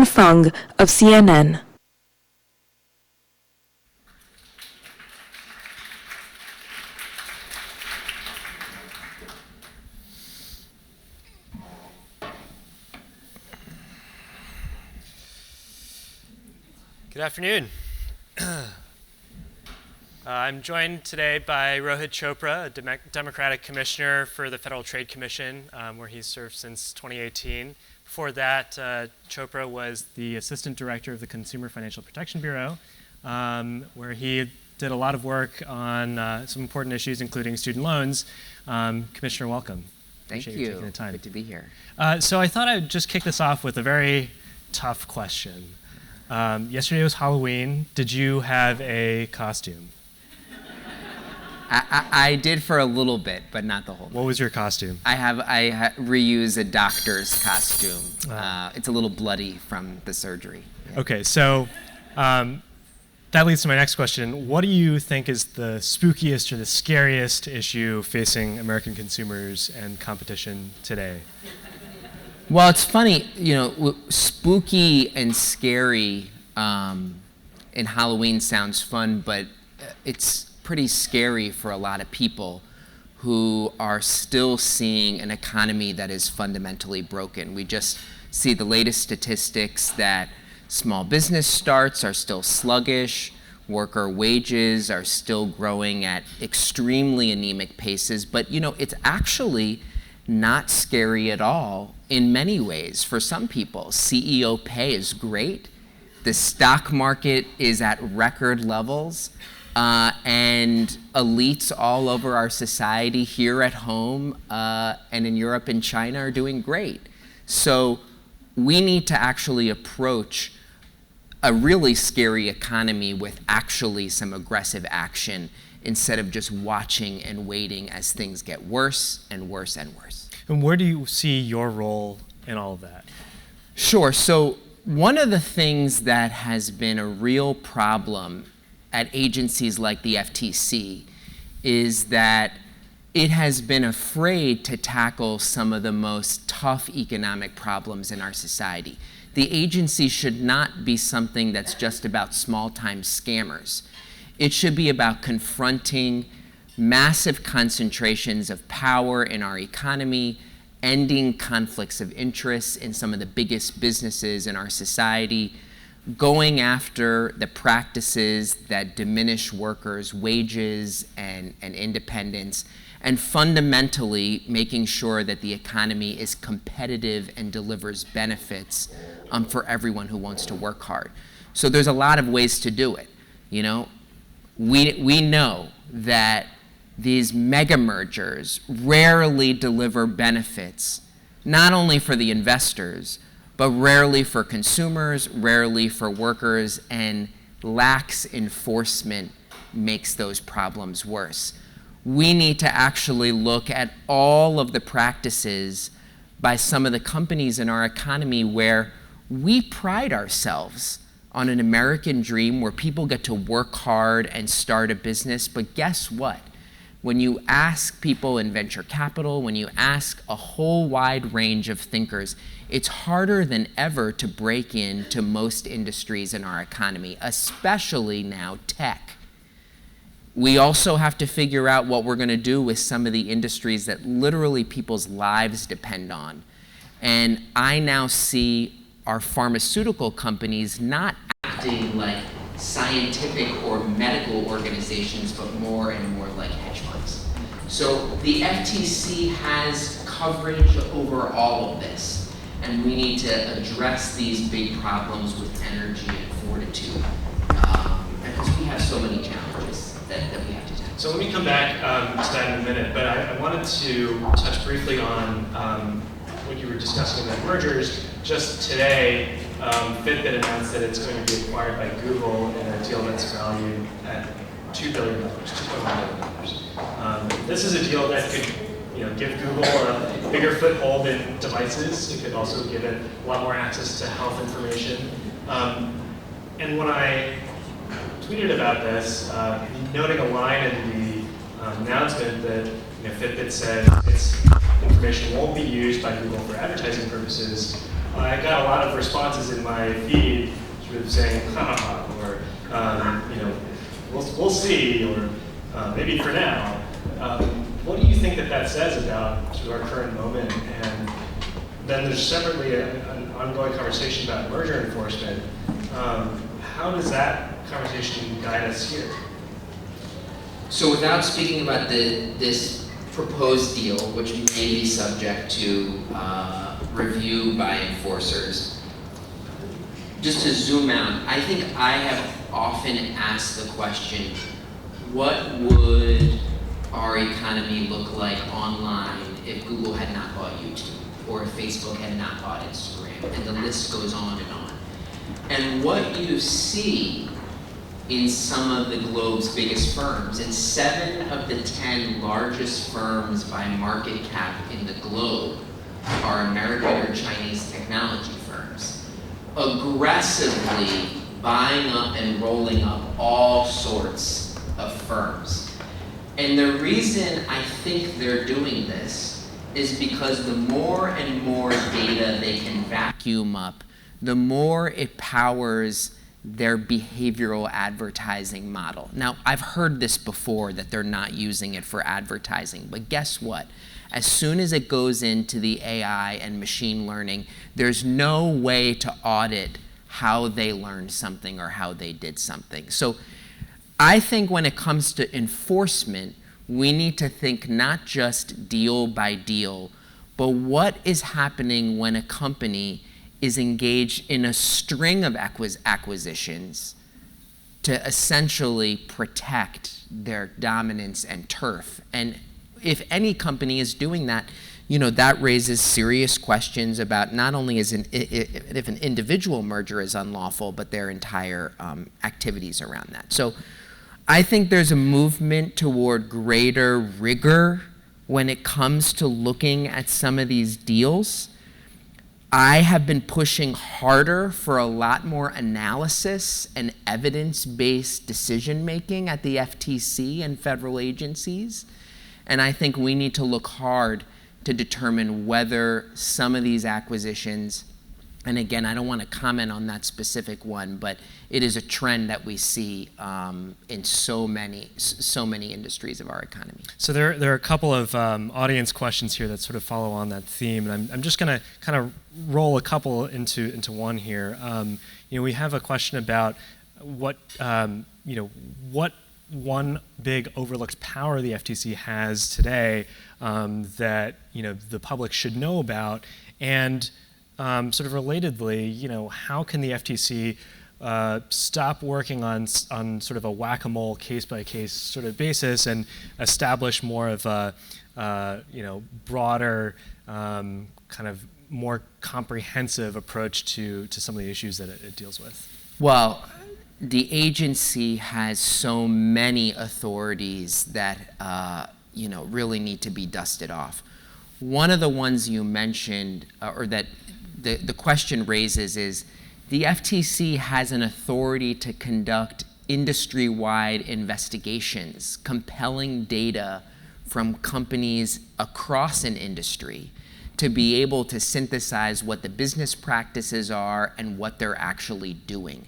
Brian Fung of CNN. Good afternoon. I'm joined today by Rohit Chopra, a Democratic Commissioner for the Federal Trade Commission, where he's served since 2018. Before that, Chopra was the Assistant Director of the Consumer Financial Protection Bureau, where he did a lot of work on some important issues, including student loans. Commissioner, welcome. Thank Appreciate you. taking the time. Good to be here. So I thought I'd just kick this off with a very tough question. Yesterday was Halloween. Did you have a costume? I did for a little bit, but not the whole night. What was your costume? I reuse a doctor's costume. It's a little bloody from the surgery. Yeah. Okay, so that leads to my next question. What do you think is the spookiest or the scariest issue facing American consumers and competition today? Well, it's funny, spooky and scary in Halloween sounds fun, but it's pretty scary for a lot of people who are still seeing an economy that is fundamentally broken. We just see the latest statistics that small business starts are still sluggish, worker wages are still growing at extremely anemic paces, but it's actually not scary at all in many ways. For some people, CEO pay is great. The stock market is at record levels. And elites all over our society here at home and in Europe and China are doing great. So we need to actually approach a really scary economy with actually some aggressive action instead of just watching and waiting as things get worse and worse and worse. And where do you see your role in all of that? Sure. So one of the things that has been a real problem at agencies like the FTC is that it has been afraid to tackle some of the most tough economic problems in our society. The agency should not be something that's just about small-time scammers. It should be about confronting massive concentrations of power in our economy, ending conflicts of interest in some of the biggest businesses in our society, going after the practices that diminish workers' wages and independence, and fundamentally making sure that the economy is competitive and delivers benefits for everyone who wants to work hard. So there's a lot of ways to do it. We know that these mega mergers rarely deliver benefits, not only for the investors, but rarely for consumers, rarely for workers, and lax enforcement makes those problems worse. We need to actually look at all of the practices by some of the companies in our economy where we pride ourselves on an American dream where people get to work hard and start a business, but guess what? When you ask people in venture capital, when you ask a whole wide range of thinkers, it's harder than ever to break into most industries in our economy, especially now tech. We also have to figure out what we're going to do with some of the industries that literally people's lives depend on. And I now see our pharmaceutical companies not acting like scientific or medical organizations, but more and more like hedge funds. So the FTC has coverage over all of this, and we need to address these big problems with energy and fortitude, because we have so many challenges that we have to tackle. So let me come back to that in a minute, but I wanted to touch briefly on what you were discussing about mergers. Just today, Fitbit announced that it's going to be acquired by Google in a deal that's valued at $2 billion, $2.1 billion. This is a deal that could give Google a bigger foothold in devices. It could also give it a lot more access to health information. And when I tweeted about this, noting a line in the announcement that Fitbit said its information won't be used by Google for advertising purposes, I got a lot of responses in my feed sort of saying, ha ha ha, or, we'll see, or maybe for now. What do you think that says about sort of our current moment? And then there's separately an ongoing conversation about merger enforcement. How does that conversation guide us here? So without speaking about this proposed deal, which may be subject to review by enforcers, just to zoom out, I think I have often asked the question, what would our economy look like online if Google had not bought YouTube, or if Facebook had not bought Instagram, and the list goes on and on. And what you see in some of the globe's biggest firms, and 7 of the 10 largest firms by market cap in the globe are American or Chinese technology firms, aggressively buying up and rolling up all sorts of firms. And the reason I think they're doing this is because the more and more data they can vacuum up, the more it powers their behavioral advertising model. Now, I've heard this before, that they're not using it for advertising, but guess what? As soon as it goes into the AI and machine learning, there's no way to audit how they learned something or how they did something. So I think when it comes to enforcement, we need to think not just deal by deal, but what is happening when a company is engaged in a string of acquisitions to essentially protect their dominance and turf. And if any company is doing that, that raises serious questions about not only if an individual merger is unlawful, but their entire activities around that. So I think there's a movement toward greater rigor when it comes to looking at some of these deals. I have been pushing harder for a lot more analysis and evidence-based decision-making at the FTC and federal agencies. And I think we need to look hard to determine whether some of these acquisitions, and again, I don't want to comment on that specific one, but it is a trend that we see in so many industries of our economy. So there are a couple of audience questions here that sort of follow on that theme, and I'm just going to kind of roll a couple into one here. We have a question about what one big overlooked power the FTC has today that the public should know about, and sort of relatedly, how can the FTC stop working on sort of a whack-a-mole, case-by-case sort of basis and establish more of a broader, kind of more comprehensive approach to some of the issues that it deals with? Well, the agency has so many authorities that really need to be dusted off. One of the ones you mentioned, or that the question raises, is the FTC has an authority to conduct industry-wide investigations, compelling data from companies across an industry to be able to synthesize what the business practices are and what they're actually doing.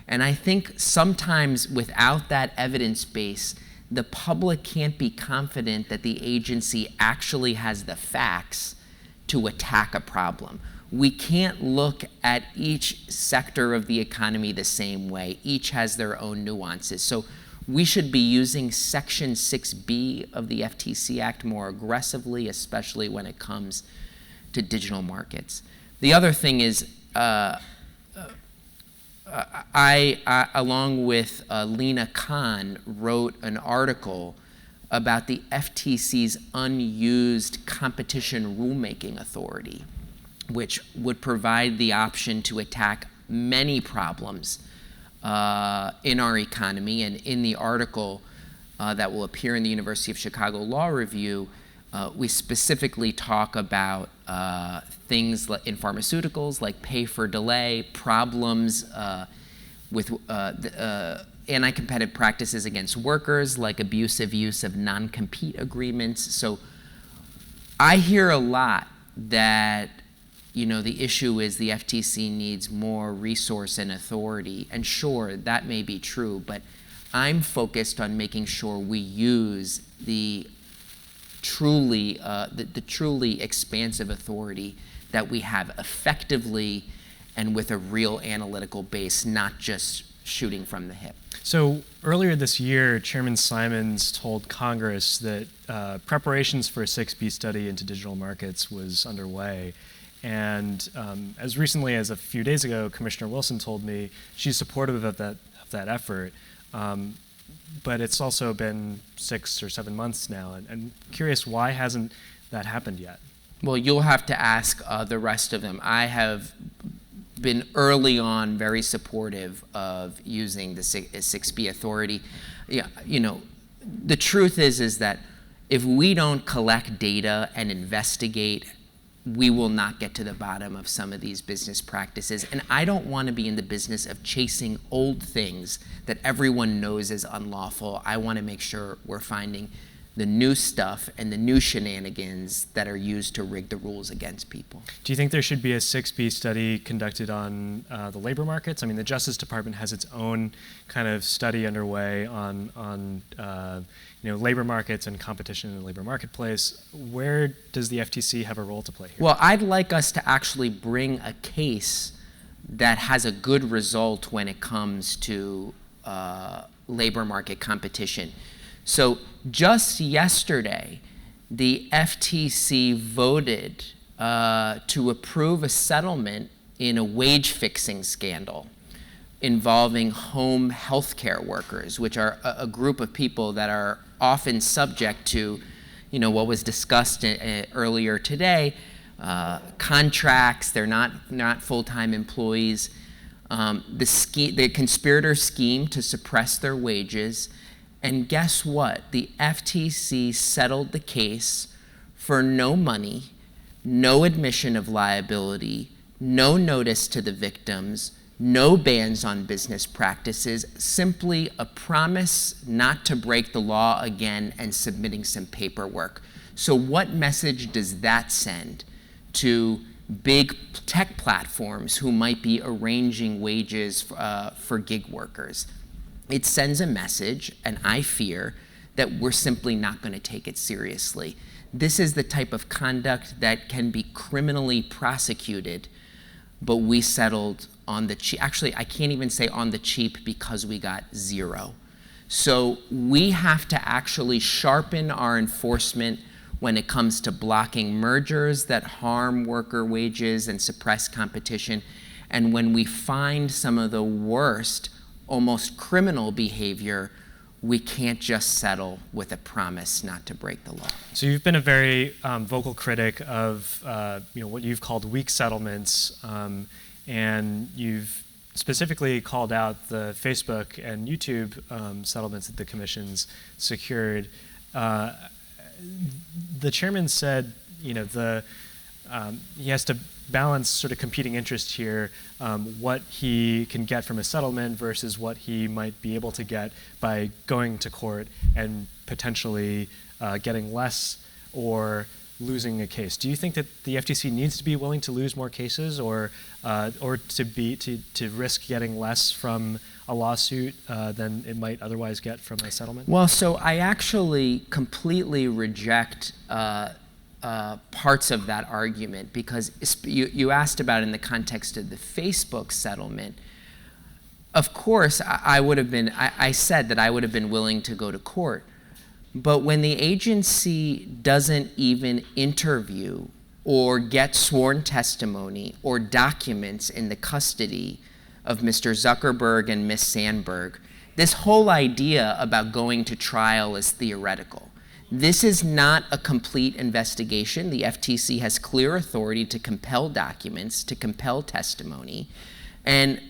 And I think sometimes without that evidence base, the public can't be confident that the agency actually has the facts to attack a problem. We can't look at each sector of the economy the same way. Each has their own nuances. So we should be using Section 6B of the FTC Act more aggressively, especially when it comes to digital markets. The other thing is, I along with Lena Khan, wrote an article about the FTC's unused competition rulemaking authority, which would provide the option to attack many problems in our economy. And in the article that will appear in the University of Chicago Law Review, we specifically talk about things in pharmaceuticals like pay for delay, problems with anti-competitive practices against workers like abusive use of non-compete agreements. So I hear a lot that the issue is the FTC needs more resource and authority. And sure, that may be true, but I'm focused on making sure we use the truly expansive authority that we have effectively and with a real analytical base, not just shooting from the hip. So earlier this year, Chairman Simons told Congress that preparations for a 6B study into digital markets was underway. And as recently as a few days ago, Commissioner Wilson told me she's supportive of that effort. But it's also been 6 or 7 months now. And I'm curious, why hasn't that happened yet? Well, you'll have to ask the rest of them. I have been early on very supportive of using the 6B authority. Yeah, the truth is that if we don't collect data and investigate, we will not get to the bottom of some of these business practices. And I don't want to be in the business of chasing old things that everyone knows is unlawful. I want to make sure we're finding the new stuff and the new shenanigans that are used to rig the rules against people. Do you think there should be a 6B study conducted on the labor markets? I mean, the Justice Department has its own kind of study underway on labor markets and competition in the labor marketplace. Where does the FTC have a role to play here? Well, I'd like us to actually bring a case that has a good result when it comes to labor market competition. So just yesterday, the FTC voted to approve a settlement in a wage fixing scandal involving home health care workers, which are a group of people that are often subject to, what was discussed earlier today, contracts. They're not full-time employees. The conspirator scheme to suppress their wages. And guess what? The FTC settled the case for no money, no admission of liability, no notice to the victims, no bans on business practices, simply a promise not to break the law again and submitting some paperwork. So what message does that send to big tech platforms who might be arranging wages for gig workers? It sends a message, and I fear that we're simply not going to take it seriously. This is the type of conduct that can be criminally prosecuted, but we settled on the cheap. Actually, I can't even say on the cheap because we got zero. So we have to actually sharpen our enforcement when it comes to blocking mergers that harm worker wages and suppress competition. And when we find some of the worst, almost criminal behavior, we can't just settle with a promise not to break the law. So you've been a very vocal critic of what you've called weak settlements, and you've specifically called out the Facebook and YouTube settlements that the commission's secured. The chairman said, he has to balance sort of competing interests here, what he can get from a settlement versus what he might be able to get by going to court and potentially getting less or losing a case. Do you think that the FTC needs to be willing to lose more cases, or to risk getting less from a lawsuit than it might otherwise get from a settlement? Well, so I actually completely reject parts of that argument, because you asked about in the context of the Facebook settlement. Of course, I said that I would have been willing to go to court. But when the agency doesn't even interview or get sworn testimony or documents in the custody of Mr. Zuckerberg and Ms. Sandberg, this whole idea about going to trial is theoretical. This is not a complete investigation. The FTC has clear authority to compel documents, to compel testimony. And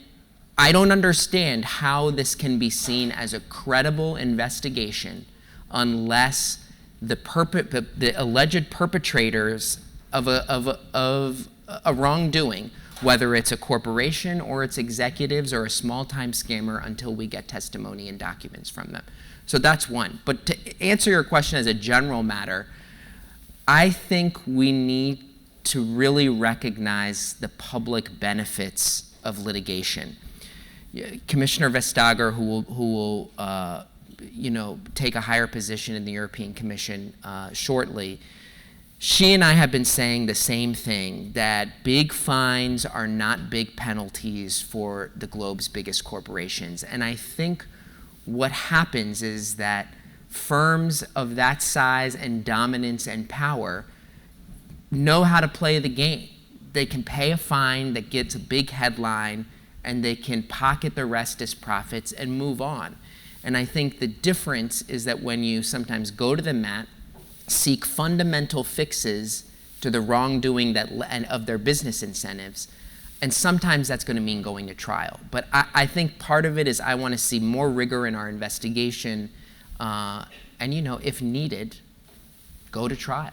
I don't understand how this can be seen as a credible investigation unless the alleged perpetrators of a wrongdoing, whether it's a corporation or its executives or a small-time scammer, until we get testimony and documents from them. So that's one. But to answer your question as a general matter, I think we need to really recognize the public benefits of litigation. Commissioner Vestager, who will take a higher position in the European Commission shortly, she and I have been saying the same thing, that big fines are not big penalties for the globe's biggest corporations. And I think what happens is that firms of that size and dominance and power know how to play the game. They can pay a fine that gets a big headline, and they can pocket the rest as profits and move on. And I think the difference is that when you sometimes go to the mat, seek fundamental fixes to the wrongdoing of their business incentives, and sometimes that's going to mean going to trial. But I think part of it is I want to see more rigor in our investigation, and if needed, go to trial.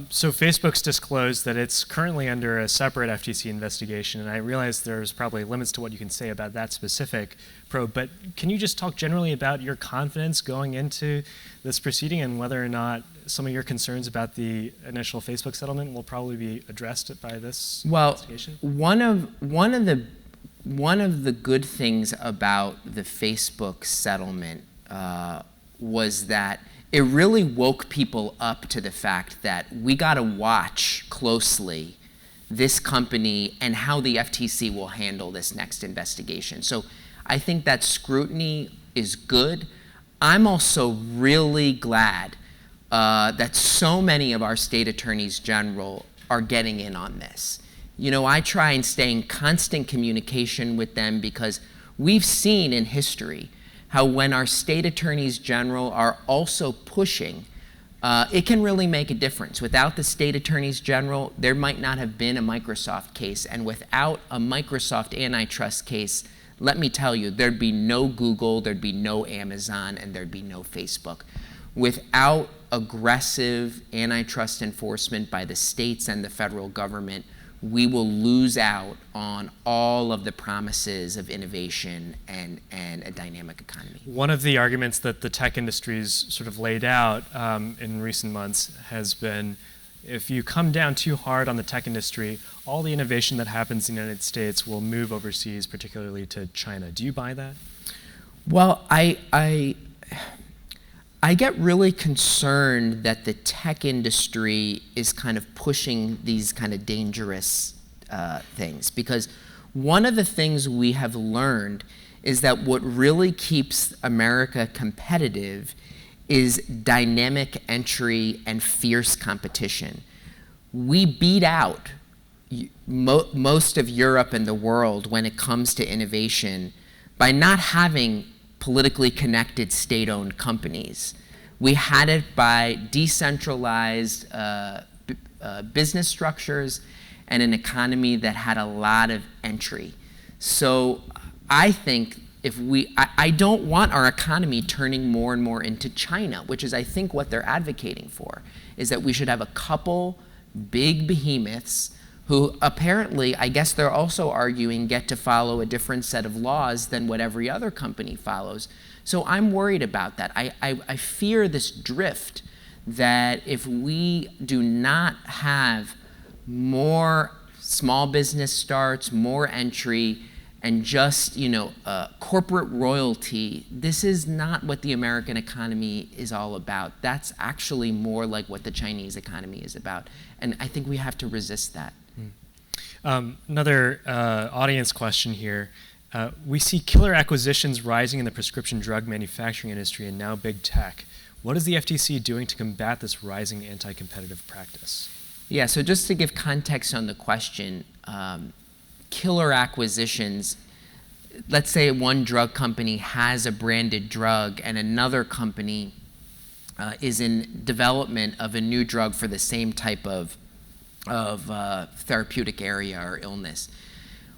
So Facebook's disclosed that it's currently under a separate FTC investigation, and I realize there's probably limits to what you can say about that specific probe, but can you just talk generally about your confidence going into this proceeding and whether or not some of your concerns about the initial Facebook settlement will probably be addressed by this investigation? One of the good things about the Facebook settlement was that it really woke people up to the fact that we got to watch closely this company and how the FTC will handle this next investigation. So I think that scrutiny is good. I'm also really glad that so many of our state attorneys general are getting in on this. I try and stay in constant communication with them because we've seen in history how when our state attorneys general are also pushing, it can really make a difference. Without the state attorneys general, there might not have been a Microsoft case. And without a Microsoft antitrust case, let me tell you, there'd be no Google, there'd be no Amazon, and there'd be no Facebook. Without aggressive antitrust enforcement by the states and the federal government, we will lose out on all of the promises of innovation and a dynamic economy. One of the arguments that the tech industry's sort of laid out in recent months has been, if you come down too hard on the tech industry, all the innovation that happens in the United States will move overseas, particularly to China. Do you buy that? Well, I get really concerned that the tech industry is kind of pushing these kind of dangerous things, because one of the things we have learned is that what really keeps America competitive is dynamic entry and fierce competition. We beat out most of Europe and the world when it comes to innovation by not having politically connected state-owned companies. We had it by decentralized business structures and an economy that had a lot of entry. So I think I don't want our economy turning more and more into China, which is I think what they're advocating for, is that we should have a couple big behemoths who apparently, I guess they're also arguing, get to follow a different set of laws than what every other company follows. So I'm worried about that. I fear this drift that if we do not have more small business starts, more entry, and just corporate royalty, this is not what the American economy is all about. That's actually more like what the Chinese economy is about. And I think we have to resist that. Another audience question here. We see killer acquisitions rising in the prescription drug manufacturing industry and now big tech. What is the FTC doing to combat this rising anti-competitive practice? Yeah, so just to give context on the question, killer acquisitions, let's say one drug company has a branded drug and another company is in development of a new drug for the same type of therapeutic area or illness.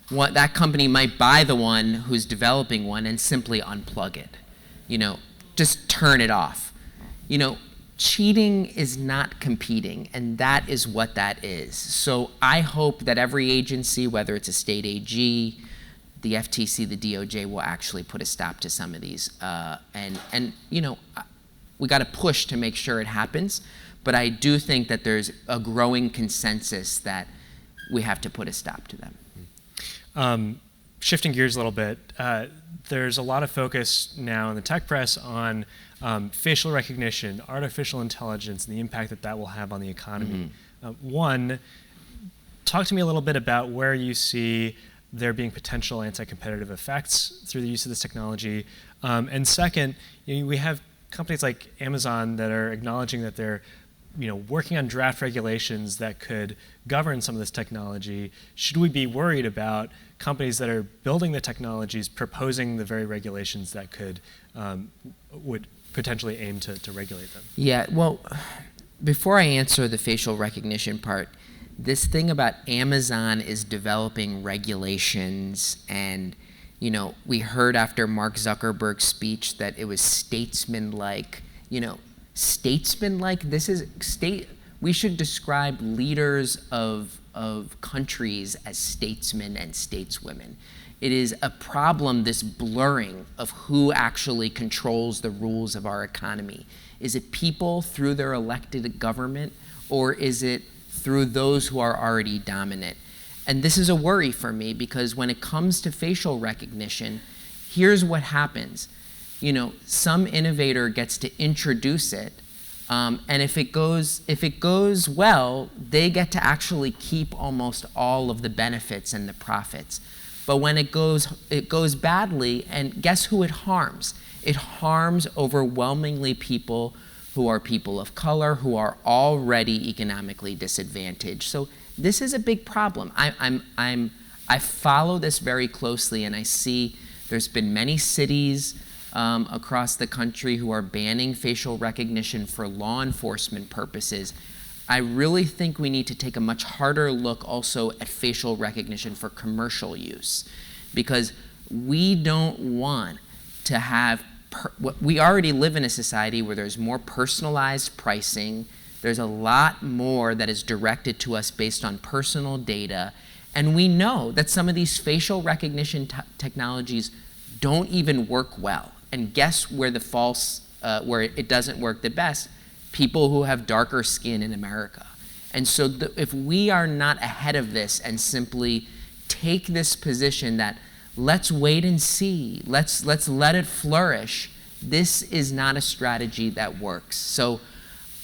That company might buy the one who's developing one and simply unplug it, just turn it off. Cheating is not competing, and that is what that is. So I hope that every agency, whether it's a state AG, the FTC, the DOJ, will actually put a stop to some of these. We got to push to make sure it happens. But I do think that there's a growing consensus that we have to put a stop to them. Shifting gears a little bit, there's a lot of focus now in the tech press on facial recognition, artificial intelligence, and the impact that that will have on the economy. One, talk to me a little bit about where you see there being potential anti-competitive effects through the use of this technology. And second, we have companies like Amazon that are acknowledging that they're working on draft regulations that could govern some of this technology. Should we be worried about companies that are building the technologies proposing the very regulations that could would potentially aim to regulate them? Yeah, well, before I answer the facial recognition part, this thing about Amazon is developing regulations, and we heard after Mark Zuckerberg's speech that it was statesman-like. Statesman-like. This is we should describe leaders of countries as statesmen and stateswomen. It is a problem, this blurring of who actually controls the rules of our economy. Is it people through their elected government, or is it through those who are already dominant? And this is a worry for me, because when it comes to facial recognition, here's what happens. Some innovator gets to introduce it, and if it goes well, they get to actually keep almost all of the benefits and the profits. But when it goes badly, and guess who it harms? It harms overwhelmingly people who are people of color, who are already economically disadvantaged. So this is a big problem. I follow this very closely, and I see there's been many cities across the country who are banning facial recognition for law enforcement purposes. I really think we need to take a much harder look also at facial recognition for commercial use, because we don't want to have we already live in a society where there's more personalized pricing. There's a lot more that is directed to us based on personal data. And we know that some of these facial recognition technologies don't even work well. And guess where where it doesn't work the best? People who have darker skin in America. And so if we are not ahead of this and simply take this position that let's wait and see, let's let it flourish, this is not a strategy that works. So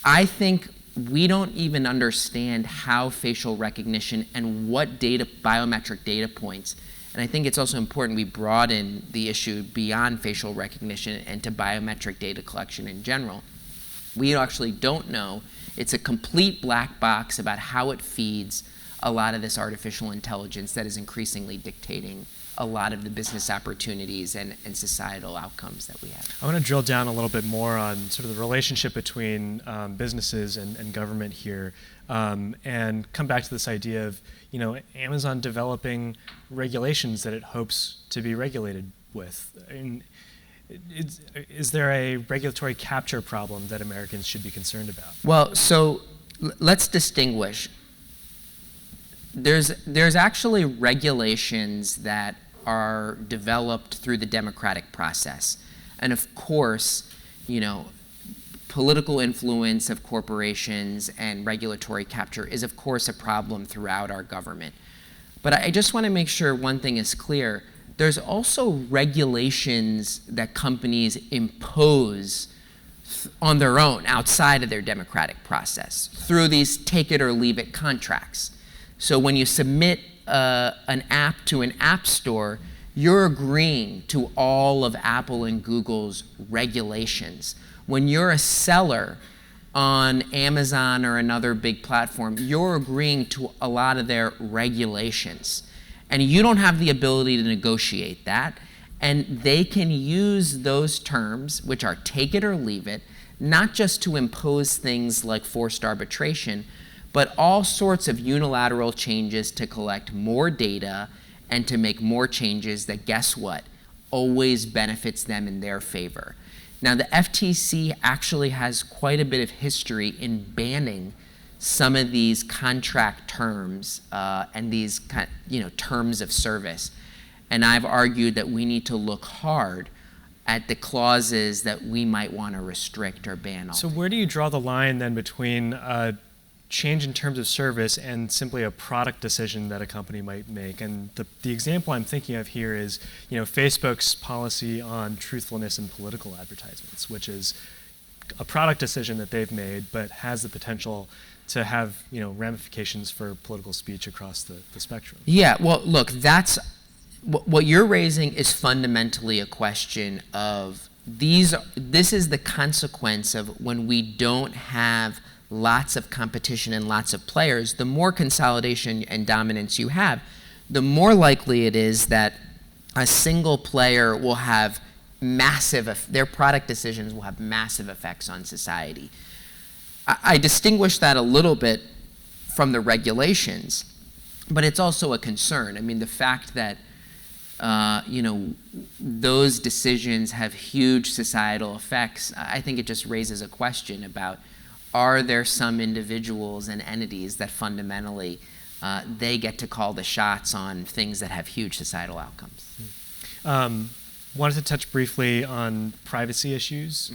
I think we don't even understand how facial recognition and what biometric data points, and I think it's also important we broaden the issue beyond facial recognition and to biometric data collection in general. We actually don't know. It's a complete black box about how it feeds a lot of this artificial intelligence that is increasingly dictating a lot of the business opportunities and societal outcomes that we have. I want to drill down a little bit more on sort of the relationship between businesses and government here, and come back to this idea of Amazon developing regulations that it hopes to be regulated with. Is there a regulatory capture problem that Americans should be concerned about? Well, so let's distinguish. There's actually regulations that are developed through the democratic process. And of course, political influence of corporations and regulatory capture is of course a problem throughout our government. But I just want to make sure one thing is clear. There's also regulations that companies impose on their own outside of their democratic process through these take it or leave it contracts. So when you submit an app to an app store, you're agreeing to all of Apple and Google's regulations. When you're a seller on Amazon or another big platform, you're agreeing to a lot of their regulations. And you don't have the ability to negotiate that. And they can use those terms, which are take it or leave it, not just to impose things like forced arbitration, but all sorts of unilateral changes to collect more data and to make more changes that, guess what, always benefits them in their favor. Now, the FTC actually has quite a bit of history in banning some of these contract terms and these terms of service. And I've argued that we need to look hard at the clauses that we might want to restrict or ban. So where do you draw the line then between a change in terms of service and simply a product decision that a company might make? And the example I'm thinking of here is, Facebook's policy on truthfulness in political advertisements, which is a product decision that they've made, but has the potential to have ramifications for political speech across the spectrum. Yeah, well, look, that's what you're raising is fundamentally a question of this is the consequence of when we don't have lots of competition and lots of players. The more consolidation and dominance you have, the more likely it is that a single player will have their product decisions will have massive effects on society. I distinguish that a little bit from the regulations, but it's also a concern. I mean, the fact that those decisions have huge societal effects, I think it just raises a question about, are there some individuals and entities that fundamentally they get to call the shots on things that have huge societal outcomes? Wanted to touch briefly on privacy issues.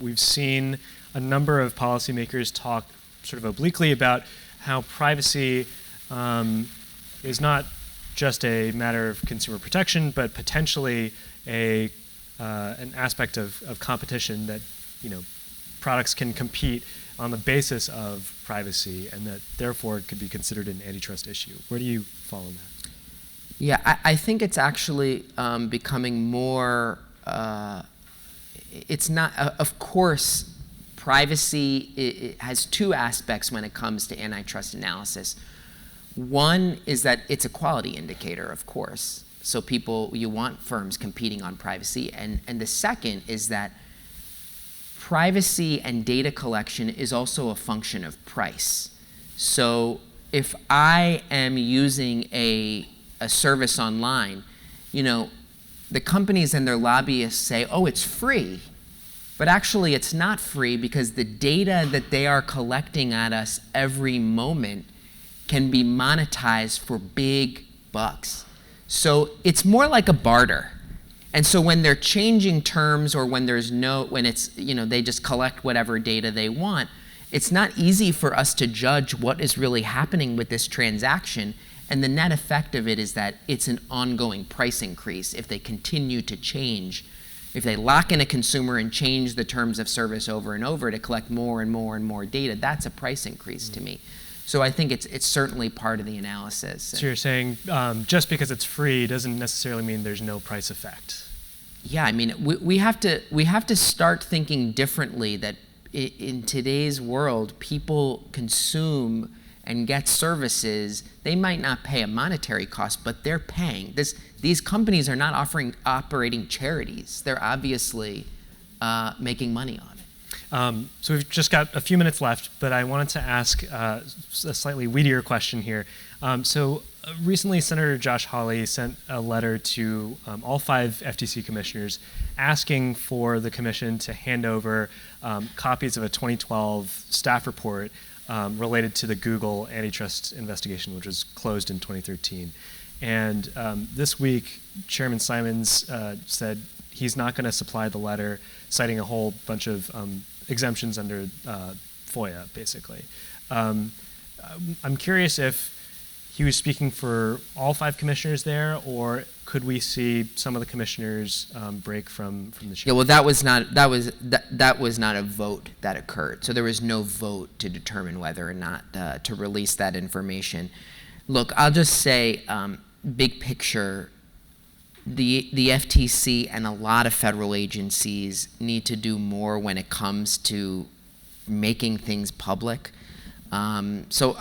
We've seen a number of policymakers talk sort of obliquely about how privacy is not just a matter of consumer protection, but potentially an aspect of competition that products can compete on the basis of privacy, and that therefore it could be considered an antitrust issue. Where do you fall on that? Yeah, I think it's actually becoming more. It's not. Of course, privacy it has two aspects when it comes to antitrust analysis. One is that it's a quality indicator, of course. So you want firms competing on privacy. And the second is that privacy and data collection is also a function of price. So if I am using a service online, the companies and their lobbyists say, oh, it's free. But actually it's not free, because the data that they are collecting at us every moment can be monetized for big bucks. So it's more like a barter. And so when they're changing terms, or when it's, they just collect whatever data they want, it's not easy for us to judge what is really happening with this transaction. And the net effect of it is that it's an ongoing price increase if they continue to change. If they lock in a consumer and change the terms of service over and over to collect more and more and more data, that's a price increase to me. So I think it's certainly part of the analysis. So you're saying just because it's free doesn't necessarily mean there's no price effect. Yeah, I mean, we have to start thinking differently, that in today's world, people consume and get services. They might not pay a monetary cost, but they're paying. These companies are not operating charities. They're obviously making money on it. So we've just got a few minutes left, but I wanted to ask a slightly weedier question here. Recently, Senator Josh Hawley sent a letter to all 5 FTC commissioners asking for the commission to hand over copies of a 2012 staff report related to the Google antitrust investigation, which was closed in 2013. And this week, Chairman Simons said he's not going to supply the letter, citing a whole bunch of exemptions under FOIA, basically. I'm curious if he was speaking for all 5 commissioners there, or could we see some of the commissioners break from the chair? Yeah, well, that was not a vote that occurred. So there was no vote to determine whether or not to release that information. Look, I'll just say, big picture, the FTC and a lot of federal agencies need to do more when it comes to making things public. So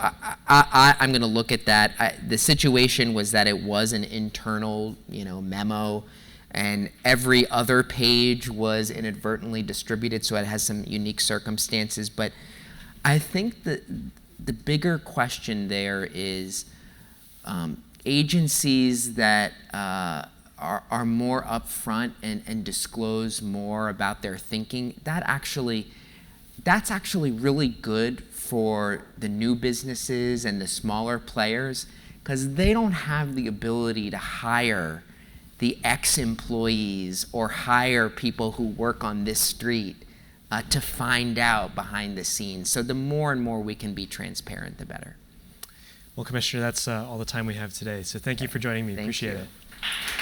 I'm going to look at that. The situation was that it was an internal, memo, and every other page was inadvertently distributed, so it has some unique circumstances. But I think that the bigger question there is agencies that are more upfront and disclose more about their thinking. That's actually really good for the new businesses and the smaller players, because they don't have the ability to hire the ex-employees or hire people who work on this street to find out behind the scenes. So the more and more we can be transparent, the better. Well, Commissioner, that's all the time we have today. So thank you for joining me. Thank Appreciate you. it.